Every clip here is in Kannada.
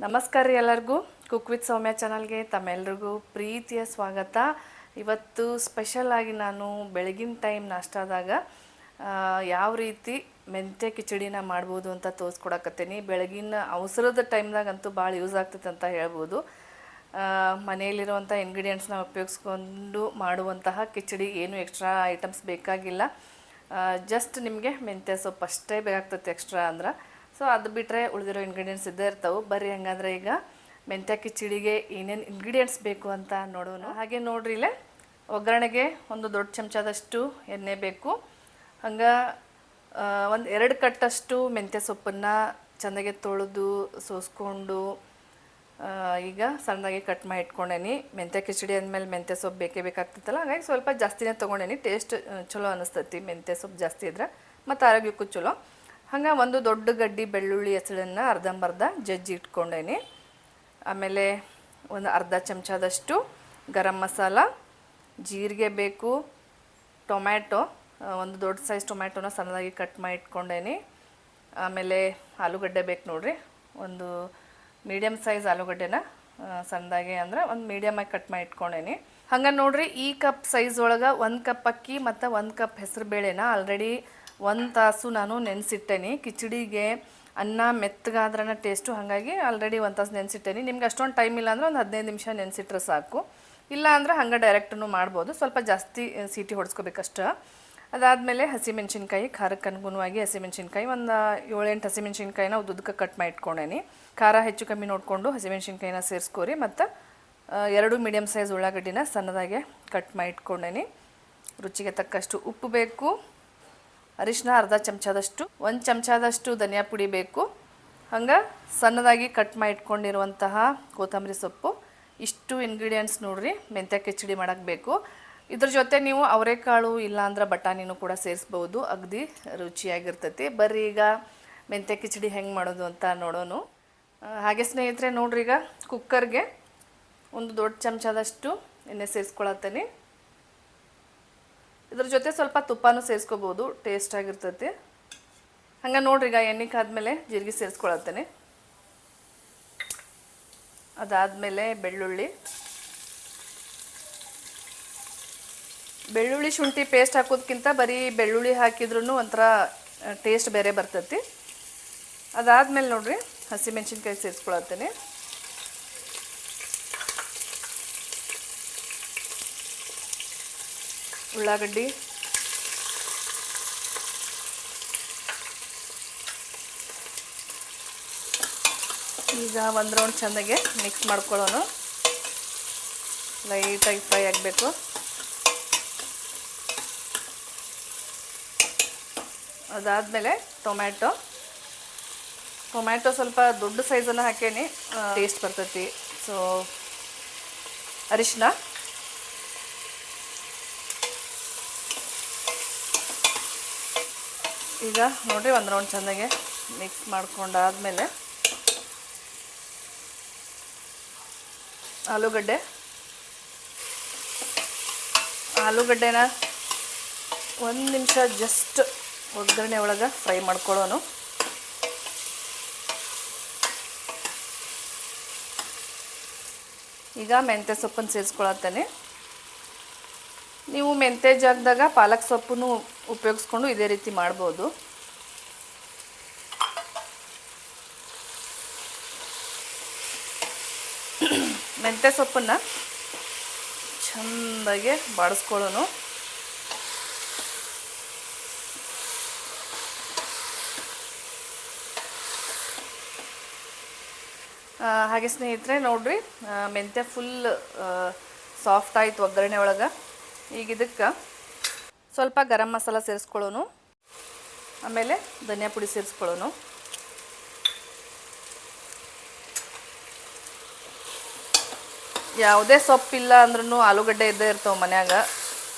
ನಮಸ್ಕಾರ ರೀ ಎಲ್ಲರಿಗೂ ಕುಕ್ ವಿತ್ ಸೌಮ್ಯ ಚಾನಲ್ಗೆ ತಮ್ಮೆಲ್ಲರಿಗೂ ಪ್ರೀತಿಯ ಸ್ವಾಗತ. ಇವತ್ತು ಸ್ಪೆಷಲ್ ಆಗಿ ನಾನು ಬೆಳಗಿನ ಟೈಮ್ ನಾಷ್ಟಾದಾಗ ಯಾವ ರೀತಿ ಮೆಂತ್ಯ ಕಿಚಡಿನ ಮಾಡ್ಬೋದು ಅಂತ ತೋರಿಸ್ಕೊಡಕತ್ತೀನಿ. ಬೆಳಗಿನ ಅವಸರದ ಟೈಮ್ದಾಗಂತೂ ಭಾಳ ಯೂಸ್ ಆಗ್ತೈತೆ ಅಂತ ಹೇಳ್ಬೋದು. ಮನೆಯಲ್ಲಿರುವಂಥ ಇಂಗ್ರೀಡಿಯೆಂಟ್ಸ್ನ ಉಪಯೋಗಿಸ್ಕೊಂಡು ಮಾಡುವಂತಹ ಕಿಚಡಿ, ಏನು ಎಕ್ಸ್ಟ್ರಾ ಐಟಮ್ಸ್ ಬೇಕಾಗಿಲ್ಲ. ಜಸ್ಟ್ ನಿಮಗೆ ಮೆಂತ್ಯ ಸೊಪ್ಪು ಅಷ್ಟೇ ಬೇಕಾಗ್ತೈತೆ ಎಕ್ಸ್ಟ್ರಾ ಅಂದ್ರೆ. ಸೊ ಅದು ಬಿಟ್ಟರೆ ಉಳಿದಿರೋ ಇಂಗ್ರೀಡಿಯೆಂಟ್ಸ್ ಇದ್ದೇ ಇರ್ತಾವೆ. ಬರ್ರಿ ಹಂಗಂದ್ರೆ ಈಗ ಮೆಂತ್ಯ ಕಿಚಡಿಗೆ ಏನೇನು ಇಂಗ್ರೀಡಿಯೆಂಟ್ಸ್ ಬೇಕು ಅಂತ ನೋಡೋಣ. ಹಾಗೆ ನೋಡ್ರಿ, ಇಲ್ಲೇ ಒಗ್ಗರಣೆಗೆ ಒಂದು ದೊಡ್ಡ ಚಮಚದಷ್ಟು ಎಣ್ಣೆ ಬೇಕು. ಹಂಗೆ ಒಂದು 2 ಕಟ್ಟಷ್ಟು ಮೆಂತ್ಯ ಸೊಪ್ಪನ್ನು ಚೆಂದಾಗೆ ತೊಳೆದು ಸೋಸ್ಕೊಂಡು ಈಗ ಸಣ್ಣದಾಗಿ ಕಟ್ ಮಾಡಿ ಇಟ್ಕೊಂಡೇನಿ. ಮೆಂತ್ಯ ಕಿಚಡಿ ಅಂದಮೇಲೆ ಮೆಂತ್ಯ ಸೊಪ್ಪು ಬೇಕೇ ಬೇಕಾಗ್ತೈತಲ್ಲ, ಹಾಗಾಗಿ ಸ್ವಲ್ಪ ಜಾಸ್ತಿನೇ ತೊಗೊಂಡೇನಿ. ಟೇಸ್ಟ್ ಚಲೋ ಅನ್ನಿಸ್ತೈತಿ ಮೆಂತ್ಯ ಸೊಪ್ಪು ಜಾಸ್ತಿ ಇದ್ರೆ, ಮತ್ತು ಆರೋಗ್ಯಕ್ಕೂ ಚಲೋ. ಹಂಗೆ ಒಂದು ದೊಡ್ಡ ಗಡ್ಡಿ ಬೆಳ್ಳುಳ್ಳಿ ಹೆಸಳನ್ನು ಅರ್ಧಂಬರ್ಧ ಜಜ್ಜಿ ಇಟ್ಕೊಂಡೇನಿ. ಆಮೇಲೆ ಒಂದು ಅರ್ಧ ಚಮಚದಷ್ಟು ಗರಂ ಮಸಾಲ, ಜೀರಿಗೆ ಬೇಕು, ಟೊಮ್ಯಾಟೊ, ಒಂದು ದೊಡ್ಡ ಸೈಜ್ ಟೊಮ್ಯಾಟೊನ ಸಣ್ಣದಾಗಿ ಕಟ್ ಮಾಡಿ ಇಟ್ಕೊಂಡೇನಿ. ಆಮೇಲೆ ಆಲೂಗಡ್ಡೆ ಬೇಕು ನೋಡ್ರಿ, ಒಂದು ಮೀಡಿಯಮ್ ಸೈಜ್ ಆಲೂಗಡ್ಡೆನ ಸಣ್ಣದಾಗಿ ಅಂದ್ರೆ ಒಂದು ಮೀಡಿಯಮಾಗಿ ಕಟ್ ಮಾಡಿ ಇಟ್ಕೊಂಡೇನಿ. ಹಂಗೆ ನೋಡ್ರಿ, ಈ ಕಪ್ ಸೈಜ್ ಒಳಗೆ 1 ಕಪ್ ಅಕ್ಕಿ ಮತ್ತು 1 ಕಪ್ ಹೆಸರು ಬೇಳೆನ ಆಲ್ರೆಡಿ 1 ತಾಸು ನಾನು ನೆನೆಸಿಟ್ಟೇನಿ. ಕಿಚಡಿಗೆ ಅನ್ನ ಮೆತ್ತಗಾದ್ರನ ಟೇಸ್ಟು, ಹಾಗಾಗಿ ಆಲ್ರೆಡಿ 1 ತಾಸು ನೆನೆಸಿಟ್ಟೇನಿ. ನಿಮ್ಗೆ ಅಷ್ಟೊಂದು ಟೈಮ್ ಇಲ್ಲ ಅಂದ್ರೆ ಒಂದು 15 ನಿಮಿಷ ನೆನೆಸಿಟ್ರೆ ಸಾಕು. ಇಲ್ಲ ಅಂದ್ರೆ ಹಂಗೆ ಡೈರೆಕ್ಟೂ ಮಾಡ್ಬೋದು, ಸ್ವಲ್ಪ ಜಾಸ್ತಿ ಸೀಟಿ ಹೊಡ್ಸ್ಕೋಬೇಕಷ್ಟು. ಅದಾದಮೇಲೆ ಹಸಿಮೆಣ್ಸಿನ್ಕಾಯಿ, ಖಾರಕ್ಕೆ ಅನುಗುಣವಾಗಿ ಹಸಿಮೆಣ್ಸಿನ್ಕಾಯಿ ಒಂದು 7-8 ಹಸಿಮೆಣ್ಸಿನ್ಕಾಯಿನ ಉದ್ದಕ್ಕೆ ಕಟ್ ಮಾಡಿ ಇಟ್ಕೊಂಡೇನಿ. ಖಾರ ಹೆಚ್ಚು ಕಮ್ಮಿ ನೋಡಿಕೊಂಡು ಹಸಿಮೆಣ್ಸಿನ್ಕಾಯಿನ ಸೇರಿಸ್ಕೋರಿ. ಮತ್ತು 2 ಮೀಡಿಯಮ್ ಸೈಜ್ ಉಳ್ಳಾಗಡ್ಡಿನ ಸಣ್ಣದಾಗೆ ಕಟ್ ಮಾಡಿ ಇಟ್ಕೊಂಡೇನಿ. ರುಚಿಗೆ ತಕ್ಕಷ್ಟು ಉಪ್ಪು ಬೇಕು, ಅರಿಶಿನ ಅರ್ಧ ಚಮಚದಷ್ಟು, 1 ಚಮಚದಷ್ಟು ಧನಿಯಾ ಪುಡಿ ಬೇಕು. ಹಂಗೆ ಸಣ್ಣದಾಗಿ ಕಟ್ ಮಾಡಿ ಇಟ್ಕೊಂಡಿರುವಂತಹ ಕೊತ್ತಂಬರಿ ಸೊಪ್ಪು. ಇಷ್ಟು ಇಂಗ್ರೀಡಿಯೆಂಟ್ಸ್ ನೋಡ್ರಿ ಮೆಂತ್ಯ ಕಿಚಡಿ ಮಾಡೋಕ್ಕೆ ಬೇಕು. ಇದ್ರ ಜೊತೆ ನೀವು ಅವರೆಕಾಳು ಇಲ್ಲಾಂದ್ರೆ ಬಟಾಣಿನೂ ಕೂಡ ಸೇರಿಸ್ಬೋದು, ಅಗದಿ ರುಚಿಯಾಗಿರ್ತೈತಿ. ಬರ್ರಿ ಈಗ ಮೆಂತ್ಯ ಕಿಚಡಿ ಹೆಂಗೆ ಮಾಡೋದು ಅಂತ ನೋಡೋಣ. ಹಾಗೆ ಸ್ನೇಹಿತರೆ ನೋಡ್ರಿ, ಈಗ ಕುಕ್ಕರ್ಗೆ ಒಂದು ದೊಡ್ಡ ಚಮಚದಷ್ಟು ಎಣ್ಣೆ ಸೇರಿಸ್ಕೊಳತ್ತೇನೆ. ಇದ್ರ ಜೊತೆ ಸ್ವಲ್ಪ ತುಪ್ಪನೂ ಸೇರಿಸ್ಕೋಬೋದು, ಟೇಸ್ಟ್ ಆಗಿರ್ತೈತಿ. ಹಂಗೆ ನೋಡ್ರಿ, ಈಗ ಎಣ್ಣೆ ಕಾದ್ಮೇಲೆ ಜೀರಿಗೆ ಸೇರಿಸ್ಕೊಳತ್ತೇನೆ. ಅದಾದಮೇಲೆ ಬೆಳ್ಳುಳ್ಳಿ ಶುಂಠಿ ಪೇಸ್ಟ್ ಹಾಕೋದಕ್ಕಿಂತ ಬರೀ ಬೆಳ್ಳುಳ್ಳಿ ಹಾಕಿದ್ರೂ ಒಂಥರ ಟೇಸ್ಟ್ ಬೇರೆ ಬರ್ತೈತಿ. ಅದಾದಮೇಲೆ ನೋಡ್ರಿ, ಹಸಿಮೆಣ್ಸಿನ್ಕಾಯಿ ಸೇರಿಸ್ಕೊಳತ್ತೇನೆ. ಉಳ್ಳಾಗಡ್ಡಿ, ಈಗ ಒಂದು ರೌಂಡ್ ಚೆಂದಾಗೆ ಮಿಕ್ಸ್ ಮಾಡ್ಕೊಳ್ಳೋಣ. ಲೈಟಾಗಿ ಫ್ರೈ ಆಗಬೇಕು. ಅದಾದಮೇಲೆ ಟೊಮ್ಯಾಟೊ ಸ್ವಲ್ಪ ದೊಡ್ಡ ಸೈಜನ್ನು ಹಾಕೇನಿ, ಟೇಸ್ಟ್ ಬರ್ತೈತಿ. ಸೊ ಅರಿಶಿನ, ಈಗ ನೋಡಿರಿ ಒಂದು ರೌಂಡ್ ಚೆಂದಾಗೆ ಮಿಕ್ಸ್ ಮಾಡ್ಕೊಂಡಾದ್ಮೇಲೆ ಆಲೂಗಡ್ಡೆನ 1 ನಿಮಿಷ ಜಸ್ಟ್ ಒಗ್ಗರಣೆ ಒಳಗೆ ಫ್ರೈ ಮಾಡ್ಕೊಳ್ಳೋಣ. ಈಗ ಮೆಂತ್ಯ ಸೊಪ್ಪನ್ನು ಸೇರಿಸ್ಕೊಳತ್ತೇನೆ. ನೀವು ಮೆಂತ್ಯ ಜಾಗದಾಗ ಪಾಲಕ್ ಸೊಪ್ಪನ್ನು ಉಪಯೋಗಿಸ್ಕೊಂಡು ಇದೇ ರೀತಿ ಮಾಡ್ಬೋದು. ಮೆಂತ್ಯ ಸೊಪ್ಪನ್ನು ಚೆಂದಾಗೆ ಬಾಡಿಸ್ಕೊಳ್ಳೋಣ. ಹಾಗೆ ಸ್ನೇಹಿತರೆ ನೋಡ್ರಿ, ಮೆಂತ್ಯ ಫುಲ್ ಸಾಫ್ಟ್ ಆಯಿತು ಒಗ್ಗರಣೆ ಒಳಗೆ. ಈಗ ಇದಕ್ಕೆ ಸ್ವಲ್ಪ ಗರಂ ಮಸಾಲ ಸೇರಿಸ್ಕೊಳ್ಳೋಣ. ಆಮೇಲೆ ಧನಿಯಾ ಪುಡಿ ಸೇರಿಸ್ಕೊಳ್ಳೋಣ. ಯಾವುದೇ ಸೊಪ್ಪಿಲ್ಲ ಅಂದ್ರೂ ಆಲೂಗಡ್ಡೆ ಇದ್ದೇ ಇರ್ತಾವೆ ಮನ್ಯಾಗ.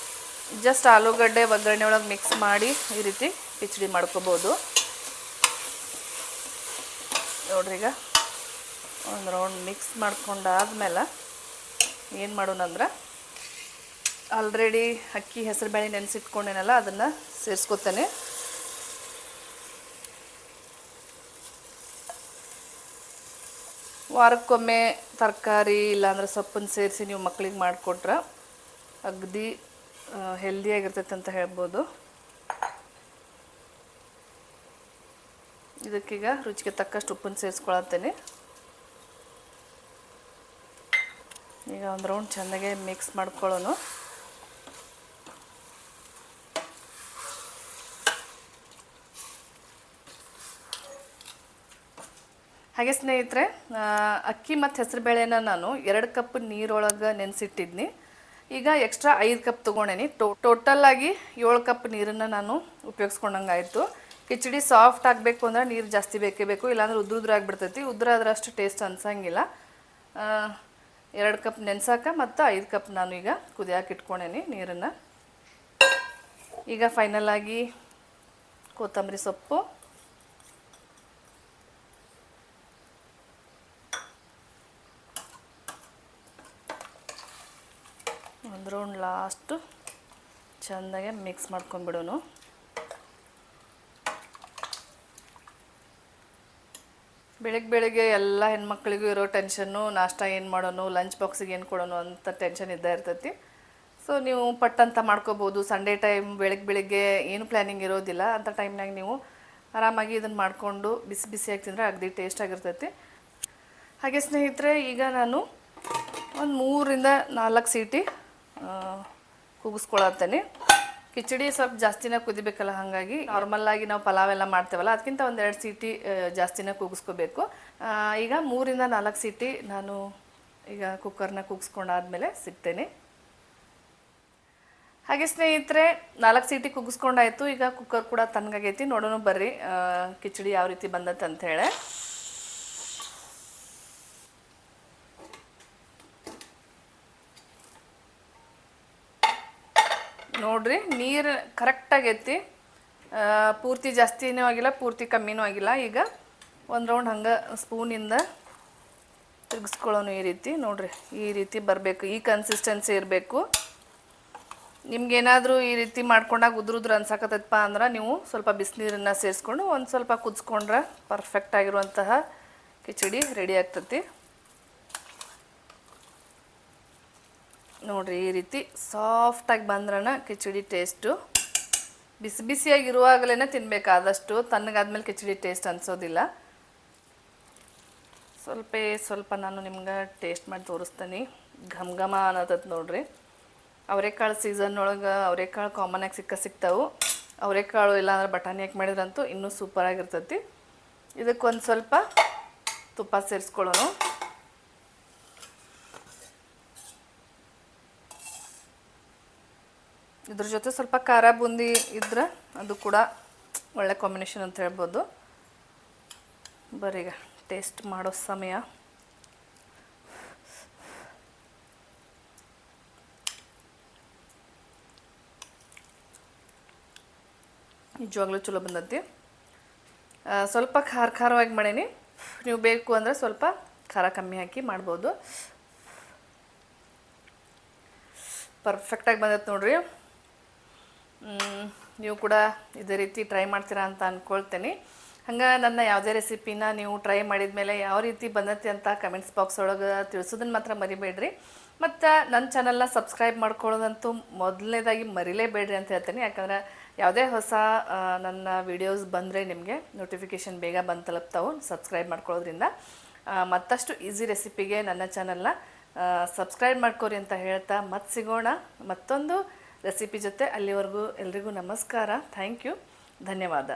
ಜಸ್ಟ್ ಆಲೂಗಡ್ಡೆ ಒಗ್ಗರಣೆ ಒಳಗೆ ಮಿಕ್ಸ್ ಮಾಡಿ ಈ ರೀತಿ ಕಿಚಡಿ ಮಾಡ್ಕೋಬೋದು. ನೋಡ್ರಿ, ಈಗ ಒಂದು ರೌಂಡ್ ಮಿಕ್ಸ್ ಮಾಡ್ಕೊಂಡಾದ್ಮೇಲೆ ಏನು ಮಾಡೋಣ ಅಂದ್ರೆ, ಆಲ್ರೆಡಿ ಅಕ್ಕಿ ಹೆಸರುಬೇಳೆ ನೆನೆಸಿಟ್ಕೊಂಡೇನಲ್ಲ ಅದನ್ನು ಸೇರಿಸ್ಕೊತೇನೆ. ವಾರಕ್ಕೊಮ್ಮೆ ತರಕಾರಿ ಇಲ್ಲಾಂದ್ರೆ ಸೊಪ್ಪನ್ನು ಸೇರಿಸಿ ನೀವು ಮಕ್ಕಳಿಗೆ ಮಾಡಿಕೊಟ್ರೆ ಅಗದಿ ಹೆಲ್ದಿಯಾಗಿರ್ತೈತೆ ಅಂತ ಹೇಳ್ಬೋದು. ಇದಕ್ಕೀಗ ರುಚಿಗೆ ತಕ್ಕಷ್ಟು ಉಪ್ಪನ್ನು ಸೇರಿಸ್ಕೊಳತ್ತೇನೆ. ಈಗ ಒಂದು ರೌಂಡ್ ಚೆನ್ನಾಗೆ ಮಿಕ್ಸ್ ಮಾಡ್ಕೊಳ್ಳೋಣ. ಹಾಗೆ ಸ್ನೇಹಿತರೆ, ಅಕ್ಕಿ ಮತ್ತು ಹೆಸರುಬೇಳೆನ ನಾನು 2 ಕಪ್ ನೀರೊಳಗೆ ನೆನೆಸಿಟ್ಟಿದ್ನಿ. ಈಗ ಎಕ್ಸ್ಟ್ರಾ 5 ಕಪ್ ತೊಗೊಂಡೇನಿ. ಟೋಟಲ್ಲಾಗಿ 7 ಕಪ್ ನೀರನ್ನು ನಾನು ಉಪಯೋಗಿಸ್ಕೊಂಡಂಗೆ ಆಯಿತು. ಕಿಚಡಿ ಸಾಫ್ಟ್ ಆಗಬೇಕು ಅಂದ್ರೆ ನೀರು ಜಾಸ್ತಿ ಬೇಕೇ ಬೇಕು, ಇಲ್ಲಾಂದ್ರೆ ಉದ್ರ ಆಗಿಬಿಡ್ತೈತಿ. ಉದ್ರಾದ್ರೆ ಅಷ್ಟು ಟೇಸ್ಟ್ ಅನ್ಸಂಗಿಲ್ಲ. 2 ಕಪ್ ನೆನೆಸಾಕ ಮತ್ತು 5 ಕಪ್ ನಾನು ಈಗ ಕುದಿಯಾಕೆ ಇಟ್ಕೊಂಡೇನಿ ನೀರನ್ನು. ಈಗ ಫೈನಲಾಗಿ ಕೊತ್ತಂಬರಿ ಸೊಪ್ಪು, ಒಂದು ರೌಂಡ್ ಲಾಸ್ಟು ಚೆಂದಾಗೆ ಮಿಕ್ಸ್ ಮಾಡ್ಕೊಂಡ್ಬಿಡೋನು. ಬೆಳಗ್ಗೆ ಎಲ್ಲ ಹೆಣ್ಮಕ್ಳಿಗೂ ಇರೋ ಟೆನ್ಷನ್ನು, ನಾಷ್ಟ ಏನು ಮಾಡೋನು, ಲಂಚ್ ಬಾಕ್ಸಿಗೆ ಏನು ಕೊಡೋನು ಅಂತ ಟೆನ್ಷನ್ ಇದ್ದೇ ಇರ್ತೈತಿ. ಸೊ ನೀವು ಪಟ್ಟಂತ ಮಾಡ್ಕೋಬೋದು. ಸಂಡೇ ಟೈಮ್ ಬೆಳಗ್ಗೆ ಏನು ಪ್ಲ್ಯಾನಿಂಗ್ ಇರೋದಿಲ್ಲ. ಅಂಥ ಟೈಮ್ನಾಗ ನೀವು ಆರಾಮಾಗಿ ಇದನ್ನು ಮಾಡಿಕೊಂಡು ಬಿಸಿ ಬಿಸಿಯಾಗಿ ತಿಂದರೆ ಅಗದಿ ಟೇಸ್ಟ್ ಆಗಿರ್ತೈತಿ. ಹಾಗೆ ಸ್ನೇಹಿತರೆ, ಈಗ ನಾನು ಒಂದು 3ರಿಂದ 4 ಸೀಟಿ ಕೂಗಿಸ್ಕೊಳತ್ತೇನೆ. ಕಿಚಡಿ ಸ್ವಲ್ಪ ಜಾಸ್ತಿನೇ ಕುದಿಬೇಕಲ್ಲ, ಹಾಗಾಗಿ ನಾರ್ಮಲ್ಲಾಗಿ ನಾವು ಪಲಾವ್ ಎಲ್ಲ ಮಾಡ್ತೇವಲ್ಲ ಅದಕ್ಕಿಂತ 1-2 ಸೀಟಿ ಜಾಸ್ತಿನೇ ಕೂಗಿಸ್ಕೋಬೇಕು. ಈಗ 3ರಿಂದ 4 ಸೀಟಿ ನಾನು ಈಗ ಕುಕ್ಕರ್ನ ಕೂಗಿಸ್ಕೊಂಡಾದ್ಮೇಲೆ ಸಿಗ್ತೇನೆ. ಹಾಗೆ ಸ್ನೇಹಿತರೆ, 4 ಸೀಟಿ ಕೂಗಿಸ್ಕೊಂಡಾಯ್ತು. ಈಗ ಕುಕ್ಕರ್ ಕೂಡ ತಣ್ಣಗಾಗೈತಿ. ನೋಡೋಣ ಬರ್ರಿ ಕಿಚಡಿ ಯಾವ ರೀತಿ ಬಂದತ್ತೆ ಅಂಥೇಳಿ. ನೋಡ್ರಿ, ನೀರು ಕರೆಕ್ಟಾಗೈತಿ. ಪೂರ್ತಿ ಜಾಸ್ತಿನೂ ಆಗಿಲ್ಲ, ಪೂರ್ತಿ ಕಮ್ಮಿನೂ ಆಗಿಲ್ಲ. ಈಗ ಒಂದು ರೌಂಡ್ ಹಂಗೆ ಸ್ಪೂನಿಂದ ತಿರುಗಿಸ್ಕೊಳ್ಳೋನು. ಈ ರೀತಿ ನೋಡ್ರಿ, ಈ ರೀತಿ ಬರಬೇಕು, ಈ ಕನ್ಸಿಸ್ಟೆನ್ಸಿ ಇರಬೇಕು. ನಿಮ್ಗೇನಾದರೂ ಈ ರೀತಿ ಮಾಡ್ಕೊಂಡಾಗ ಉದುರುದ್ರ ಅನ್ಸಕತ್ತಪ್ಪ ಅಂದ್ರೆ ನೀವು ಸ್ವಲ್ಪ ಬಿಸಿನೀರನ್ನು ಸೇರಿಸ್ಕೊಂಡು ಒಂದು ಸ್ವಲ್ಪ ಕುದಿಸ್ಕೊಂಡ್ರೆ ಪರ್ಫೆಕ್ಟ್ ಆಗಿರುವಂತಹ ಕಿಚಡಿ ರೆಡಿ ಆಗ್ತೈತಿ. ನೋಡಿರಿ, ಈ ರೀತಿ ಸಾಫ್ಟಾಗಿ ಬಂದ್ರನ ಕಿಚಡಿ ಟೇಸ್ಟು. ಬಿಸಿ ಬಿಸಿಯಾಗಿರುವಾಗಲೇ ತಿನ್ನಬೇಕು. ಆದಷ್ಟು ತಣ್ಣಗಾದ್ಮೇಲೆ ಕಿಚಡಿ ಟೇಸ್ಟ್ ಅನಿಸೋದಿಲ್ಲ. ಸ್ವಲ್ಪ ನಾನು ನಿಮ್ಗೆ ಟೇಸ್ಟ್ ಮಾಡಿ ತೋರಿಸ್ತೀನಿ. ಘಮ ಘಮ ಅನ್ನತತ್ ನೋಡ್ರಿ. ಅವರೆಕಾಳು ಸೀಸನ್ ಒಳಗೆ ಅವರೆಕಾಳು ಕಾಮನಾಗಿ ಸಿಗ್ತಾವು. ಅವರೆಕಾಳು ಇಲ್ಲಾಂದ್ರೆ ಬಟಾಣಿ ಹಾಕಿ ಮಾಡಿದ್ರಂತೂ ಇನ್ನೂ ಸೂಪರಾಗಿರ್ತೈತಿ. ಇದಕ್ಕೊಂದು ಸ್ವಲ್ಪ ತುಪ್ಪ ಸೇರಿಸ್ಕೊಳ್ಳೋಣ. ಇದ್ರ ಜೊತೆ ಸ್ವಲ್ಪ ಖಾರ ಬೂಂದಿ ಇದ್ರೆ ಅದು ಕೂಡ ಒಳ್ಳೆ ಕಾಂಬಿನೇಷನ್ ಅಂತ ಹೇಳ್ಬೋದು. ಬರೀಗ ಟೇಸ್ಟ್ ಮಾಡೋ ಸಮಯ. ನಿಜವಾಗ್ಲೂ ಚಲೋ ಬಂದೈತಿ. ಸ್ವಲ್ಪ ಖಾರವಾಗಿ ಮಾಡೀನಿ. ನೀವು ಬೇಕು ಅಂದರೆ ಸ್ವಲ್ಪ ಖಾರ ಕಮ್ಮಿ ಹಾಕಿ ಮಾಡ್ಬೋದು. ಪರ್ಫೆಕ್ಟಾಗಿ ಬಂದೈತೆ ನೋಡ್ರಿ. ನೀವು ಕೂಡ ಇದೇ ರೀತಿ ಟ್ರೈ ಮಾಡ್ತೀರಾ ಅಂತ ಅಂದ್ಕೊಳ್ತೇನೆ. ಹಂಗೆ ನನ್ನ ಯಾವುದೇ ರೆಸಿಪಿನ ನೀವು ಟ್ರೈ ಮಾಡಿದ ಮೇಲೆ ಯಾವ ರೀತಿ ಬಂದೈತಿ ಅಂತ ಕಮೆಂಟ್ಸ್ ಬಾಕ್ಸ್ ಒಳಗೆ ತಿಳಿಸೋದನ್ನು ಮಾತ್ರ ಮರಿಬೇಡ್ರಿ. ಮತ್ತು ನನ್ನ ಚಾನಲ್ನ ಸಬ್ಸ್ಕ್ರೈಬ್ ಮಾಡ್ಕೊಳ್ಳೋದಂತೂ ಮೊದಲನೇದಾಗಿ ಮರಿಲೇಬೇಡ್ರಿ ಅಂತ ಹೇಳ್ತೇನೆ. ಯಾಕಂದ್ರೆ ಯಾವುದೇ ಹೊಸ ನನ್ನ ವಿಡಿಯೋಸ್ ಬಂದರೆ ನಿಮಗೆ ನೋಟಿಫಿಕೇಷನ್ ಬೇಗ ಬಂದು ತಲುಪ್ತಾವೆ ಸಬ್ಸ್ಕ್ರೈಬ್ ಮಾಡ್ಕೊಳ್ಳೋದ್ರಿಂದ. ಮತ್ತಷ್ಟು ಈಸಿ ರೆಸಿಪಿಗೆ ನನ್ನ ಚಾನಲ್ನ ಸಬ್ಸ್ಕ್ರೈಬ್ ಮಾಡ್ಕೋರಿ ಅಂತ ಹೇಳ್ತಾ ಮತ್ತೆ ಸಿಗೋಣ ಮತ್ತೊಂದು ರೆಸಿಪಿ ಜೊತೆ. ಅಲ್ಲಿವರೆಗೂ ಎಲ್ರಿಗೂ ನಮಸ್ಕಾರ. Thank you. ಧನ್ಯವಾದ.